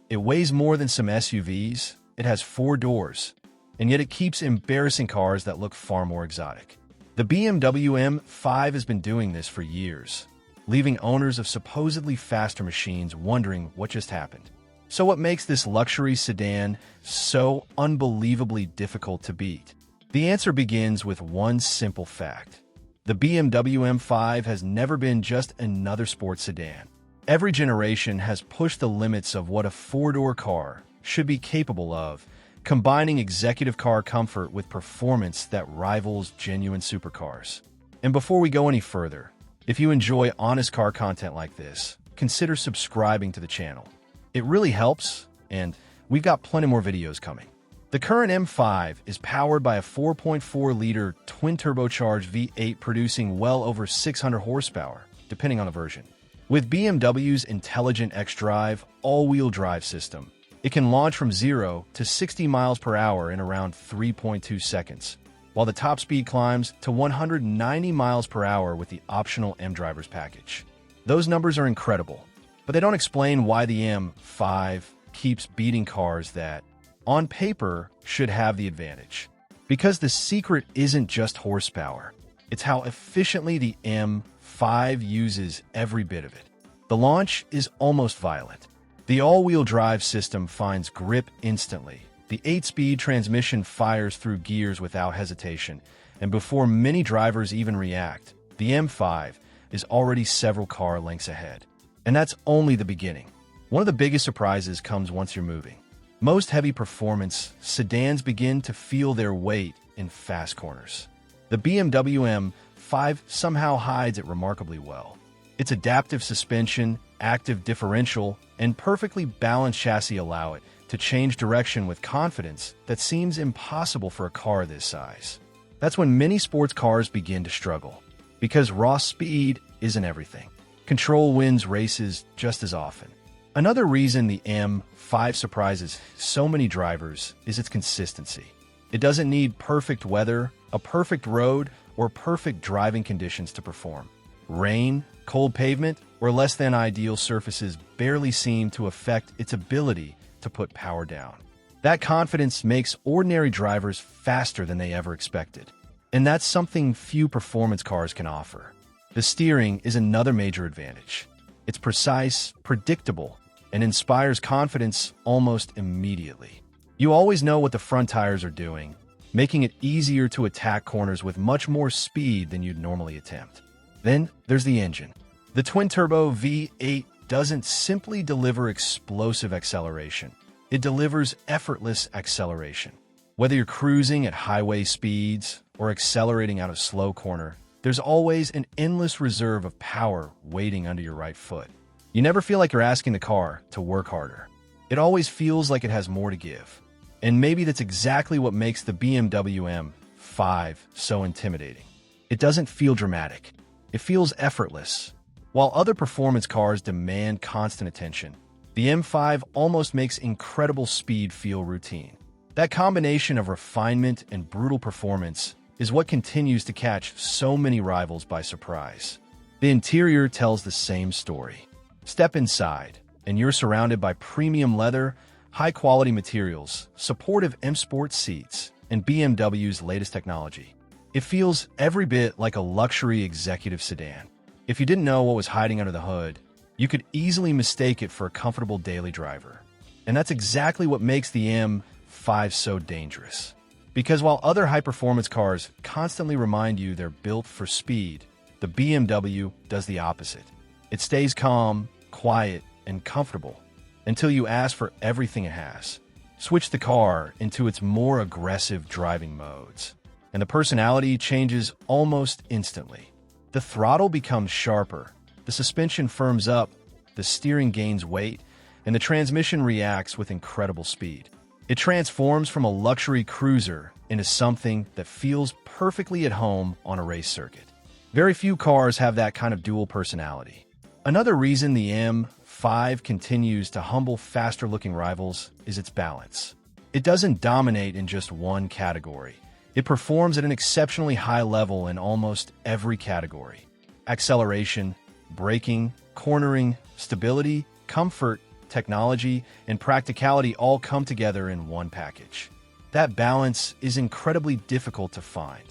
It weighs more than some SUVs, it has 4 doors, and yet it keeps embarrassing cars that look far more exotic. The BMW M5 has been doing this for years, leaving owners of supposedly faster machines wondering what just happened. So what makes this luxury sedan so unbelievably difficult to beat? The answer begins with one simple fact. The BMW M5 has never been just another sports sedan. Every generation has pushed the limits of what a 4-door car should be capable of, combining executive car comfort with performance that rivals genuine supercars. And before we go any further, if you enjoy honest car content like this, consider subscribing to the channel. It really helps, and we've got plenty more videos coming. The current M5 is powered by a 4.4-liter twin-turbocharged V8 producing well over 600 horsepower, depending on the version. With BMW's intelligent xDrive all-wheel drive system, it can launch from 0 to 60 miles per hour in around 3.2 seconds, while the top speed climbs to 190 miles per hour with the optional M-Drivers package. Those numbers are incredible, but they don't explain why the M5 keeps beating cars that, on paper, should have the advantage. Because the secret isn't just horsepower, it's how efficiently the M5 uses every bit of it. The launch is almost violent. The all-wheel drive system finds grip instantly. The 8-speed transmission fires through gears without hesitation, and before many drivers even react, the M5 is already several car lengths ahead. And that's only the beginning. One of the biggest surprises comes once you're moving. Most heavy performance sedans begin to feel their weight in fast corners. The BMW M5 somehow hides it remarkably well. Its adaptive suspension, active differential, and perfectly balanced chassis allow it to change direction with confidence that seems impossible for a car this size. That's when many sports cars begin to struggle, because raw speed isn't everything. Control wins races just as often. Another reason the M5 surprises so many drivers is its consistency. It doesn't need perfect weather, a perfect road, or perfect driving conditions to perform. Rain, cold pavement, or less than ideal surfaces barely seem to affect its ability to put power down. That confidence makes ordinary drivers faster than they ever expected. And that's something few performance cars can offer. The steering is another major advantage. It's precise, predictable, and inspires confidence almost immediately. You always know what the front tires are doing, making it easier to attack corners with much more speed than you'd normally attempt. Then there's the engine. The twin-turbo V8 doesn't simply deliver explosive acceleration. It delivers effortless acceleration. Whether you're cruising at highway speeds or accelerating out of slow corner, there's always an endless reserve of power waiting under your right foot. You never feel like you're asking the car to work harder. It always feels like it has more to give. And maybe that's exactly what makes the BMW M5 so intimidating. It doesn't feel dramatic. It feels effortless. While other performance cars demand constant attention, the M5 almost makes incredible speed feel routine. That combination of refinement and brutal performance is what continues to catch so many rivals by surprise. The interior tells the same story. Step inside, and you're surrounded by premium leather, high-quality materials, supportive M Sport seats, and BMW's latest technology. It feels every bit like a luxury executive sedan. If you didn't know what was hiding under the hood, you could easily mistake it for a comfortable daily driver. And that's exactly what makes the M5 so dangerous. Because while other high-performance cars constantly remind you they're built for speed, the BMW does the opposite. It stays calm, quiet, and comfortable until you ask for everything it has. Switch the car into its more aggressive driving modes, and the personality changes almost instantly. The throttle becomes sharper, the suspension firms up, the steering gains weight, and the transmission reacts with incredible speed. It transforms from a luxury cruiser into something that feels perfectly at home on a race circuit. Very few cars have that kind of dual personality. Another reason the M5 continues to humble faster-looking rivals is its balance. It doesn't dominate in just one category. It performs at an exceptionally high level in almost every category. Acceleration, braking, cornering, stability, comfort, technology, and practicality all come together in one package. That balance is incredibly difficult to find,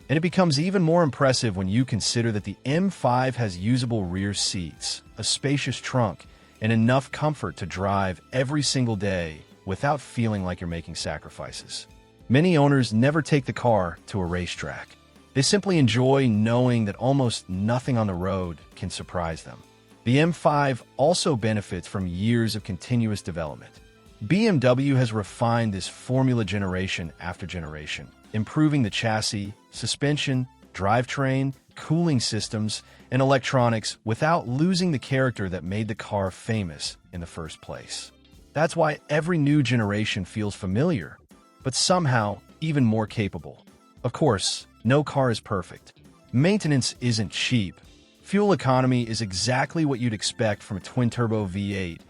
and it becomes even more impressive when you consider that the M5 has usable rear seats, a spacious trunk, and enough comfort to drive every single day without feeling like you're making sacrifices. Many owners never take the car to a racetrack. They simply enjoy knowing that almost nothing on the road can surprise them. The M5 also benefits from years of continuous development. BMW has refined this formula generation after generation, improving the chassis, suspension, drivetrain, cooling systems, and electronics without losing the character that made the car famous in the first place. That's why every new generation feels familiar, but somehow even more capable. Of course, no car is perfect. Maintenance isn't cheap. Fuel economy is exactly what you'd expect from a twin-turbo V8,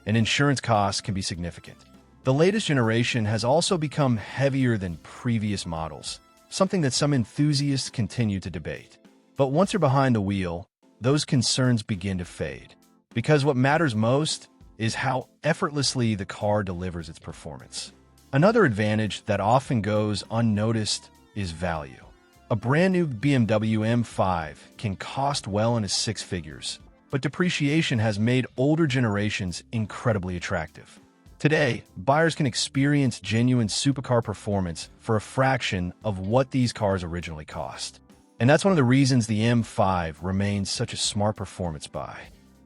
and insurance costs can be significant. The latest generation has also become heavier than previous models, something that some enthusiasts continue to debate. But once you're behind the wheel, those concerns begin to fade, because what matters most is how effortlessly the car delivers its performance. Another advantage that often goes unnoticed is value. A brand new BMW M5 can cost well into six figures, but depreciation has made older generations incredibly attractive. Today, buyers can experience genuine supercar performance for a fraction of what these cars originally cost. And that's one of the reasons the M5 remains such a smart performance buy.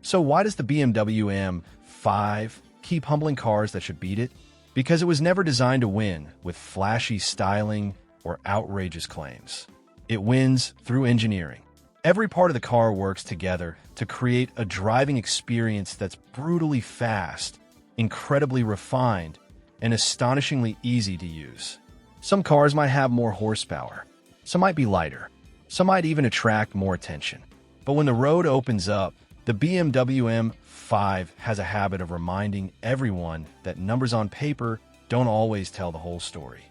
So why does the BMW M5 keep humbling cars that should beat it? Because it was never designed to win with flashy styling or outrageous claims. It wins through engineering. Every part of the car works together to create a driving experience that's brutally fast, incredibly refined, and astonishingly easy to use. Some cars might have more horsepower, some might be lighter, some might even attract more attention. But when the road opens up, the BMW M5 has a habit of reminding everyone that numbers on paper don't always tell the whole story.